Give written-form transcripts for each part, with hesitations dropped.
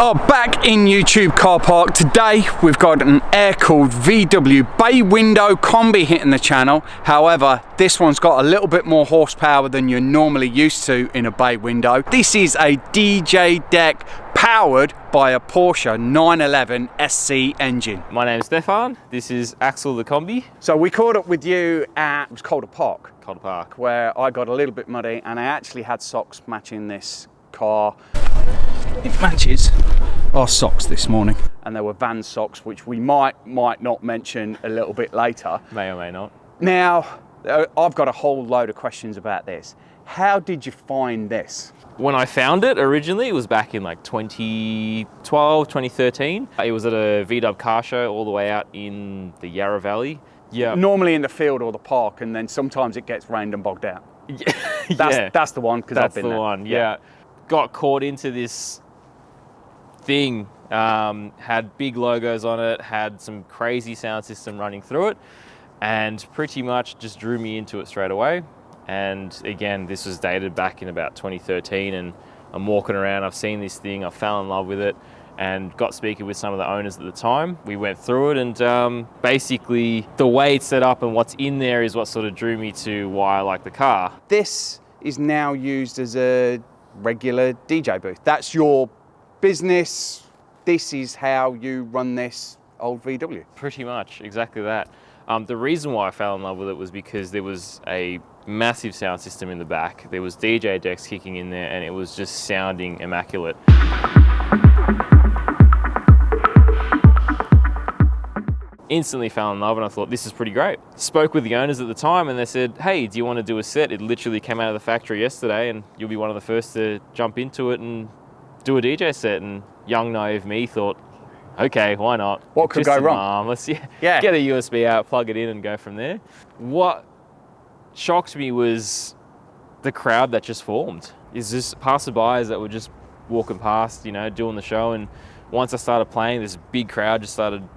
are back in YouTube car park. Today we've got an air-cooled VW Bay Window Kombi hitting the channel. However, this one's got a little bit more horsepower than you're normally used to in a bay window. This is a DJ deck powered by a Porsche 911 SC engine. My name's Stefan. This is Axel the Kombi. So we caught up with you at, it was Calder Park, Park, where I got a little bit muddy and I actually had socks matching this car. It matches our socks this morning, and there were Van socks, which we might not mention a little bit later. May or may not. Now, I've got a whole load of questions about this. How did you find this? When I found it originally, it was back in like 2012, 2013. It was at a VW car show all the way out in the Yarra Valley. Yeah. Normally in the field or the park, and then sometimes it gets rained and bogged out. That's the one, because I've been there. That's the one, yeah. Got caught into this thing, had big logos on it, had some crazy sound system running through it, and pretty much just drew me into it straight away. And again, this was dated back in about 2013, and I'm walking around, I've seen this thing, I fell in love with it, and got speaking with some of the owners at the time. We went through it, and basically the way it's set up and what's in there is what sort of drew me to why I like the car. This is now used as a regular DJ booth. That's your business. This is how you run this old VW. Pretty much, exactly that. The reason why I fell in love with it was because there was a massive sound system in the back. There was DJ decks kicking in there, and it was just sounding immaculate. Instantly fell in love, and I thought, this is pretty great. Spoke with the owners at the time, and they said, hey, do you want to do a set? It literally came out of the factory yesterday, and you'll be one of the first to jump into it and do a DJ set. And young, naive me thought, okay, why not? What could go wrong? Let's get a USB out, plug it in, and go from there. What shocked me was the crowd that just formed. Is just passerbys that were just walking past, you know, doing the show. And once I started playing, this big crowd just started,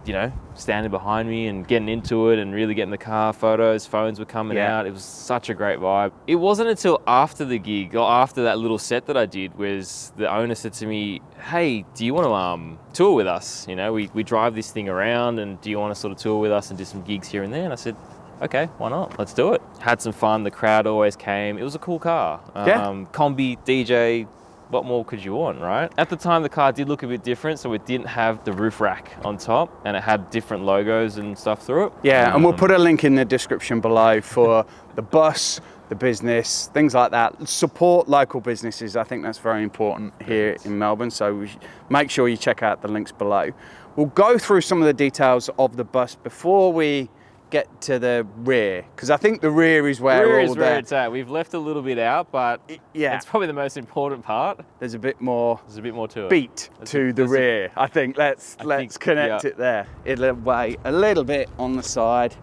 you know, standing behind me and getting into it and really getting the car. Photos, phones were coming out. It was such a great vibe. It wasn't until after the gig, or after that little set that I did, was the owner said to me, hey, do you want to tour with us? You know, we drive this thing around, and do you want to sort of tour with us and do some gigs here and there? And I said, okay, why not? Let's do it. Had some fun. The crowd always came. It was a cool car. Kombi, DJ, what more could you want, right? At the time, the car did look a bit different, so it didn't have the roof rack on top, and it had different logos and stuff through it. Yeah, and we'll put a link in the description below for the bus, the business, things like that. Support local businesses. I think that's very important here in Melbourne, so make sure you check out the links below. We'll go through some of the details of the bus before we get to the rear, because I think the rear is where it's at. We've left a little bit out, but it's probably the most important part. There's a bit more to it. Beat to the rear. I think let's connect it there. It'll weigh a little bit on the side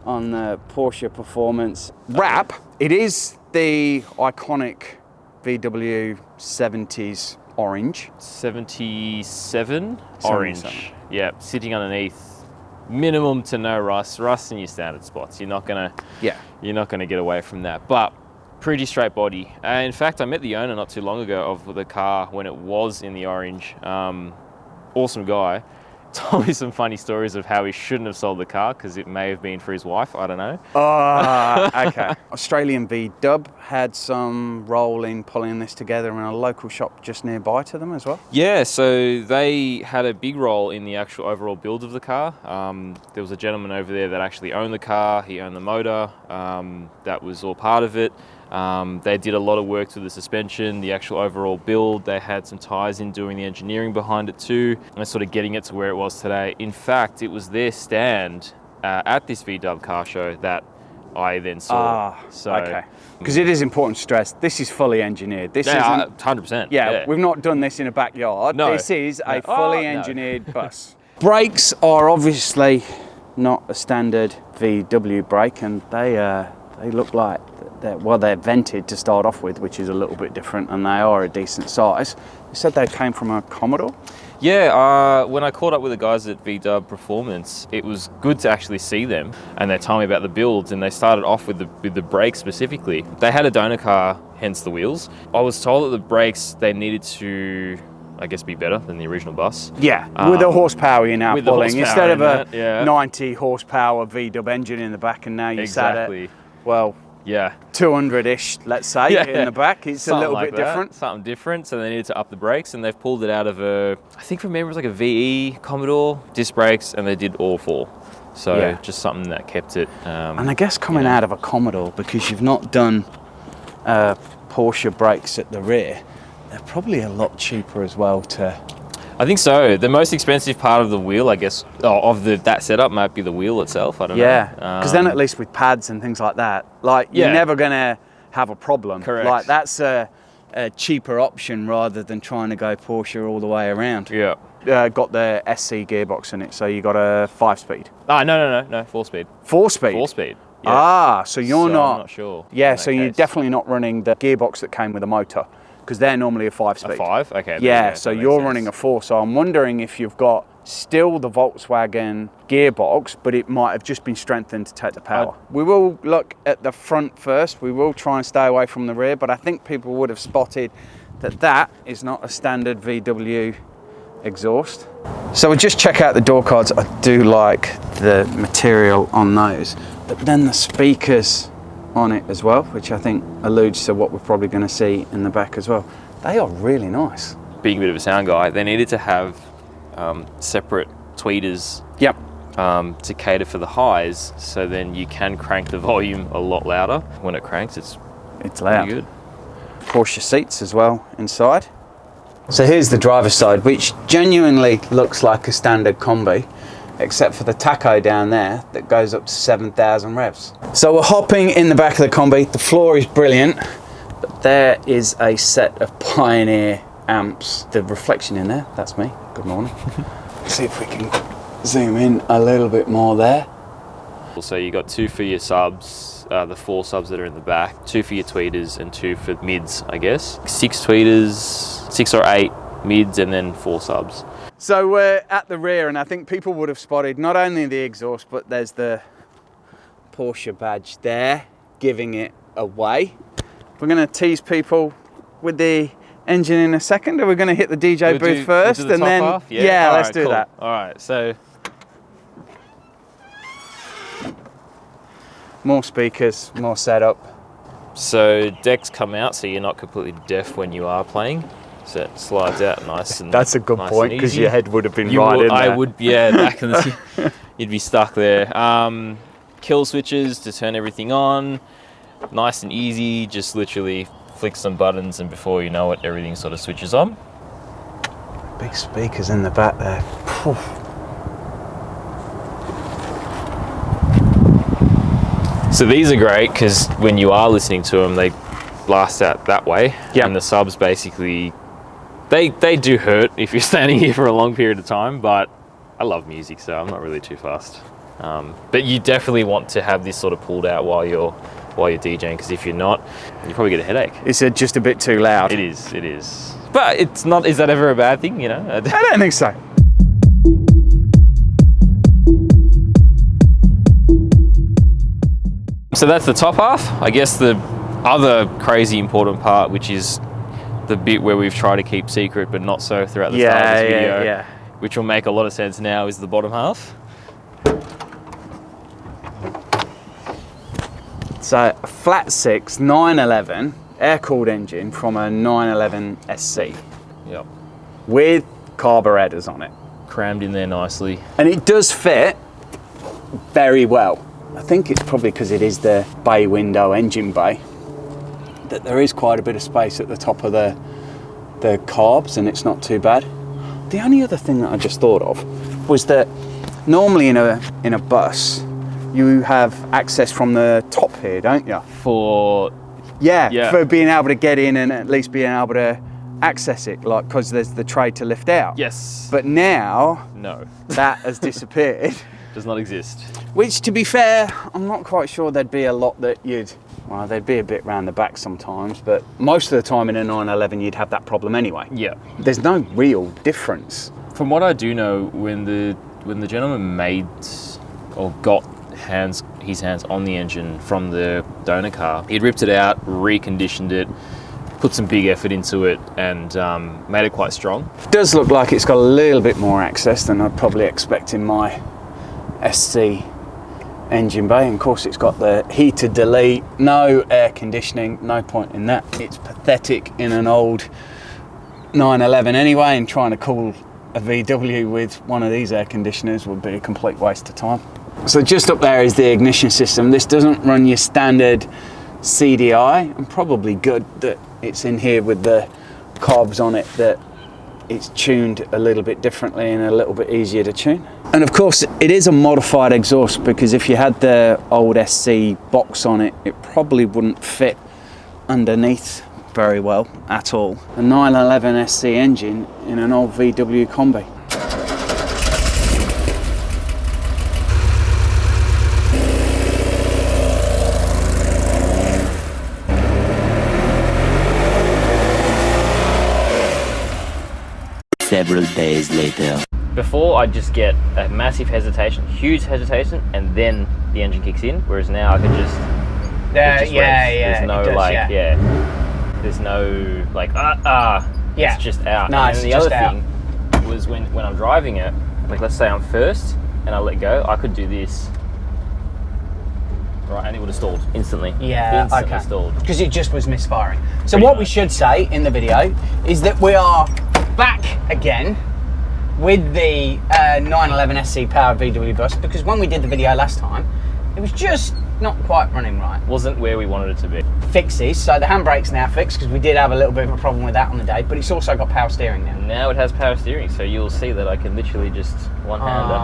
on the Porsche Performance wrap. It is the iconic VW 70s orange. 77 orange. Yeah, sitting underneath. Minimum to no rust in your standard spots. You're not gonna get away from that. But pretty straight body. In fact, I met the owner not too long ago of the car when it was in the orange. Awesome guy. Told me some funny stories of how he shouldn't have sold the car because it may have been for his wife. I don't know. Okay. Australian VW had some role in pulling this together in a local shop just nearby to them as well? Yeah, so they had a big role in the actual overall build of the car. There was a gentleman over there that actually owned the car. He owned the motor. That was all part of it. They did a lot of work to the suspension, the actual overall build. They had some ties in doing the engineering behind it too, and sort of getting it to where it was today. In fact, it was their stand at this VW car show that I then saw. Okay. Because it is important to stress, this is fully engineered. This isn't 100%. Yeah, we've not done this in a backyard. No. This is a fully engineered bus. Brakes are obviously not a standard VW brake, and they look like they're vented to start off with, which is a little bit different, and they are a decent size. You said they came from a Commodore? Yeah, when I caught up with the guys at VW Performance, it was good to actually see them, and they told me about the builds, and they started off with the brakes specifically. They had a donor car, hence the wheels. I was told that the brakes, they needed to I guess, be better than the original bus. Yeah, with the horsepower you're now with the pulling. horsepower Instead of a in it, yeah. 90 horsepower VW engine in the back, and now you sat at, well, yeah, 200-ish, let's say, Yeah. in the back. It's something a little like bit that. different. Something different. So they needed to up the brakes, and they've pulled it out of a, I think from memory, it was like a VE Commodore disc brakes, and they did all four. So Yeah. just something that kept it. And I guess coming out of a Commodore, because you've not done Porsche brakes at the rear, they're probably a lot cheaper as well to... I think so. The most expensive part of the wheel, I guess, of that setup might be the wheel itself. I don't know. Yeah, because then at least with pads and things like that, like you're never going to have a problem. Correct. Like that's a cheaper option rather than trying to go Porsche all the way around. Yeah. Got the SC gearbox in it, so you got a 5-speed. No, 4-speed. 4-speed? 4-speed. Yeah. Ah, so you're not... I'm not sure. Yeah, so you're definitely not running the gearbox that came with a motor, because they're normally a 5-speed. A 5? Okay. Yeah, so you're running a 4. So I'm wondering if you've got still the Volkswagen gearbox, but it might have just been strengthened to take the power. We will look at the front first. We will try and stay away from the rear, but I think people would have spotted that that is not a standard VW exhaust. So we'll just check out the door cards. I do like the material on those, but then the speakers on it as well, which I think alludes to what we're probably going to see in the back as well. They are really nice. Being a bit of a sound guy, they needed to have separate tweeters Yep. to cater for the highs, so then you can crank the volume a lot louder. When it cranks, it's loud. pretty good. Porsche seats as well inside. So here's the driver's side, which genuinely looks like a standard Kombi, except for the tacho down there that goes up to 7,000 revs. So we're hopping in the back of the Kombi. The floor is brilliant, but there is a set of Pioneer amps. The reflection in there, that's me. Good morning. See if we can zoom in a little bit more there. So you got 2 for your subs, the 4 subs that are in the back, 2 for your tweeters and 2 for mids, I guess. 6 tweeters, 6 or 8 mids, and then 4 subs. So we're at the rear, and I think people would have spotted not only the exhaust, but there's the Porsche badge there, giving it away. We're going to tease people with the engine in a second, or we're going to hit the DJ booth first, and then half? yeah, let's right, do cool. that. All right, so More speakers, more setup. so decks come out, so you're not completely deaf when you are playing. So it slides out nice and That's a good nice point, and because easy. your head would have been You right would, in there. I would, yeah, back in the you'd be stuck there. Kill switches to turn everything on, nice and easy. Just literally flick some buttons, and before you know it, everything sort of switches on. Big speakers in the back there. Phew. So these are great because when you are listening to them, they blast out that way. Yeah. And the subs basically, they do hurt if you're standing here for a long period of time, but I love music, so I'm not really too fast. But you definitely want to have this sort of pulled out while you're DJing, because if you're not, you probably get a headache. It's just a bit too loud. It is. But it's not, is that ever a bad thing, you know? I don't think so. So that's the top half. I guess the other crazy important part, which is the bit where we've tried to keep secret but not so throughout the start of this video, which will make a lot of sense now, is the bottom half. So a flat 6 911 air-cooled engine from a 911 SC Yep. with carburetors on it. Crammed in there nicely. And it does fit very well. I think it's probably because it is the bay window engine bay that there is quite a bit of space at the top of the carbs, and it's not too bad. The only other thing that I just thought of was that normally in a bus you have access from the top here, don't you? For For being able to get in and at least being able to access it, like, because there's the tray to lift out. yes. But now no, that has disappeared. does not exist. Which, to be fair, I'm not quite sure there'd be a lot that well, there'd be a bit round the back sometimes, but most of the time in a 911 you'd have that problem anyway. Yeah. There's no real difference. From what I do know, when the gentleman made or got his hands on the engine from the donor car, he'd ripped it out, reconditioned it, put some big effort into it and made it quite strong. Does look like it's got a little bit more access than I'd probably expect in my SC engine bay. And of course it's got the heater delete, no air conditioning, no point in that. It's pathetic in an old 911 anyway, and trying to cool a VW with one of these air conditioners would be a complete waste of time. So just up there is the ignition system. This doesn't run your standard CDI, and probably good that it's in here with the carbs on it, that it's tuned a little bit differently and a little bit easier to tune. And of course it is a modified exhaust, because if you had the old SC box on it, it probably wouldn't fit underneath very well at all. A 911 SC engine in an old VW Kombi. Several days later. Before, I'd just get a massive hesitation, huge hesitation, and then the engine kicks in. Whereas now I can just, it just revs. There's no there's no like it's just out. No, and it's then the just other out. thing was when I'm driving it, like let's say I'm first and I let go, I could do this. Right, and it would have stalled instantly. Yeah, instantly okay. stalled. Because it just was misfiring. So Pretty what we much. should say in the video is that we are back again with the 911 SC powered VW bus, because when we did the video last time, it was just not quite running right. Wasn't where we wanted it to be. Fixes, so the handbrake's now fixed, because we did have a little bit of a problem with that on the day, but it's also got power steering now. Now it has power steering, so you'll see that I can literally just one-hander.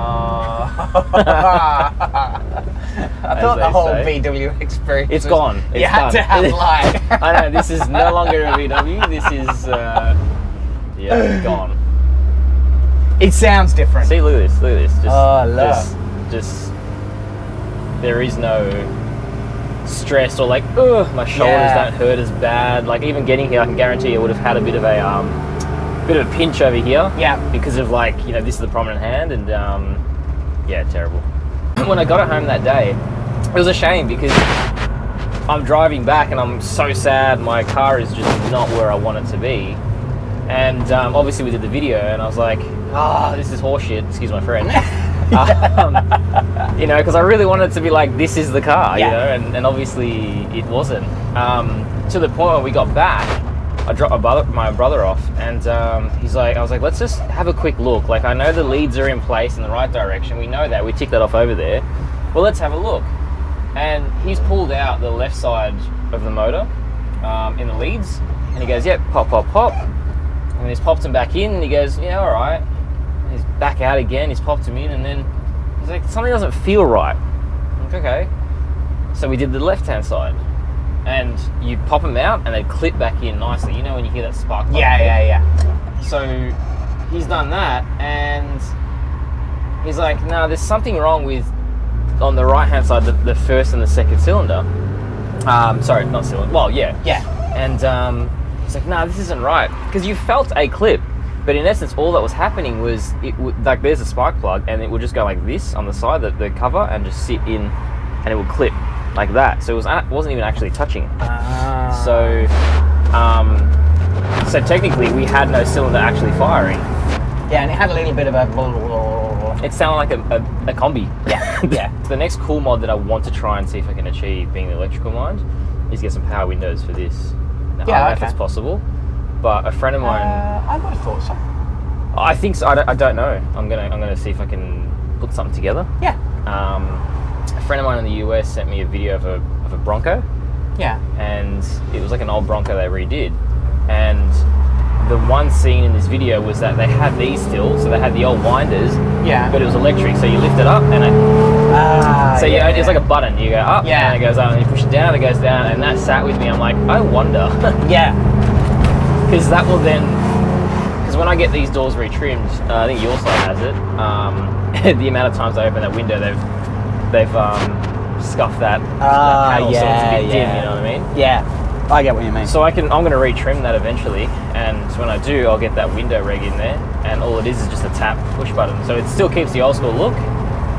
I thought they the whole say. VW experience It's was- gone. It's you had done. to have like... I know, this is no longer a VW. This is, yeah, gone. It sounds different. See, look at this. Look at this. Just, Oh, look. just there is no stress or like, ugh, my shoulders Yeah. don't hurt as bad. Like even getting here, I can guarantee you would have had a bit of a pinch over here. Yeah. Because of like, you know, this is the prominent hand, and yeah, terrible. When I got it home that day, it was a shame because I'm driving back and I'm so sad. My car is just not where I want it to be. And obviously we did the video and I was like, this is horseshit, excuse my French. You know, because I really wanted it to be like, this is the car, Yeah. you know, and obviously it wasn't. To the point where we got back, I dropped my brother off, and I was like, let's just have a quick look. Like, I know the leads are in place in the right direction. We know that. We ticked that off over there. Well, let's have a look. And he's pulled out the left side of the motor in the leads, and he goes, yep, pop, pop, pop. And he's popped him back in, and he goes, yeah, all right. And he's back out again. He's popped him in, and then he's like, something doesn't feel right. I'm like, okay. So we did the left-hand side. And you pop them out and they clip back in nicely. You know when you hear that spark plug? Yeah. So he's done that, and he's like, no, there's something wrong with, on the right-hand side, the first and the second cylinder. Sorry, not cylinder. Well, yeah. Yeah. And he's like, no, this isn't right. Because you felt a clip, but in essence, all that was happening was, like there's a spark plug, and it would just go like this on the side, the cover, and just sit in, and it would clip like that. So it wasn't even actually touching. So technically we had no cylinder actually firing. Yeah, and it had a little bit of a... It sounded like a combi. Yeah. The next cool mod that I want to try and see if I can achieve, being the electrical mind, is get some power windows for this. Now, I don't know if it's possible, but a friend of mine... I would have thought so. I think so. I don't know. I'm gonna see if I can put something together. Yeah. A friend of mine in the US sent me a video of a Bronco. Yeah. And it was like an old Bronco they redid. And the one scene in this video was that they had these still, so they had the old winders, Yeah. but it was electric, so you lift it up and it's like a button. You go up, Yeah. and it goes up, and you push it down, it goes down, and that sat with me. I'm like, I wonder, Yeah. because that will then, because when I get these doors retrimmed, I think your side has it. The amount of times I open that window, they've scuffed that panel, so it's a bit dim. You know what I mean? Yeah. I get what you mean. So I'm going to retrim that eventually, and when I do, I'll get that window reg in there, and all it is just a tap push button. So it still keeps the old school look,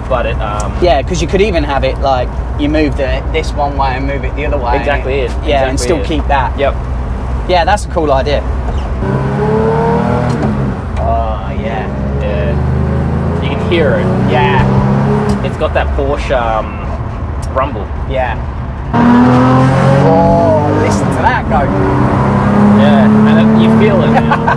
but it Yeah, because you could even have it like you move this one way and move it the other way. Exactly it. Yeah, and Exactly still it. keep that. Yep. Yeah, that's a cool idea. Oh, yeah. Yeah. You can hear it. Yeah. It's got that Porsche rumble. Yeah. Oh, listen to that go. Yeah, and you feel it now.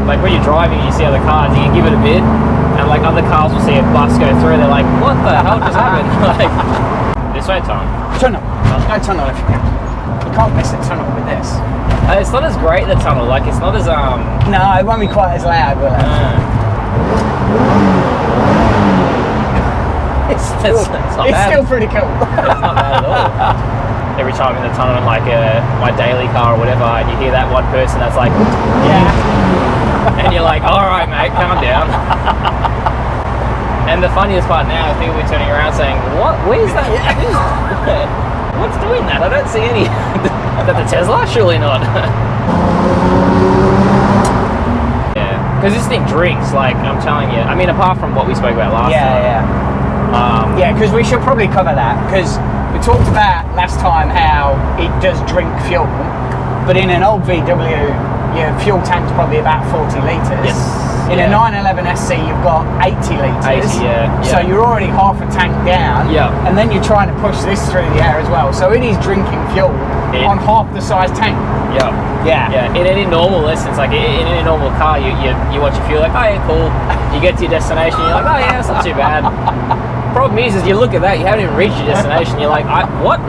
Like when you're driving and you see other cars, you can give it a bid, and like other cars will see a bus go through, they're like, what the hell just happened? Like, this way, Tom. Tunnel. Go tunnel if you can. You can't miss a tunnel with this. It's not as great, the tunnel, like it's not as No, it won't be quite as loud, will it? It's still pretty cool. It's not bad at all. Every time in the tunnel in like my daily car or whatever, and you hear that one person that's like, yeah. And you're like, all right, mate, calm down. And the funniest part now is people will be turning around saying, what? Where's that? What's doing that? I don't see any. Is that the Tesla? Surely not. Yeah, because this thing drinks, like I'm telling you. I mean, apart from what we spoke about last time. Yeah, because we should probably cover that, because we talked about last time how it does drink fuel, but in an old VW, your fuel tank's probably about 40 litres. Yes. In a 911 SC, you've got 80 litres. 80, yeah. So you're already half a tank down. Yeah. And then you're trying to push this through the air as well. So it is drinking fuel on half the size tank. Yeah. Yeah. In any normal instance, like in any normal car, you watch your fuel, like, oh yeah, cool. You get to your destination, you're like, oh yeah, it's not too bad. Problem is you look at that, you haven't even reached your destination, you're like, what?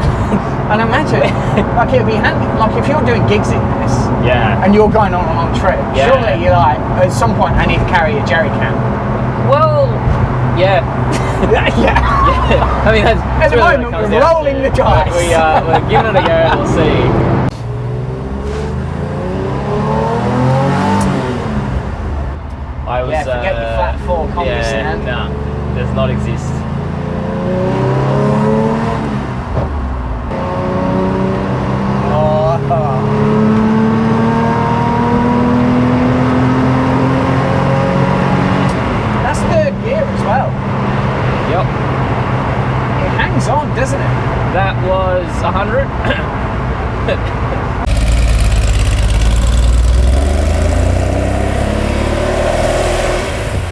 And imagine, like it'd be handy, like if you're doing gigs in this, and you're going on a long trip, surely you're like, at some point I need to carry a jerry can. Well, yeah. Yeah. I mean, that's at the really moment we're rolling the dice. We're giving it a go and we'll see. Forget your flat 4 Kombi stand. Nah, does not exist. That's third gear as well. Yep. It hangs on, doesn't it? That was 100.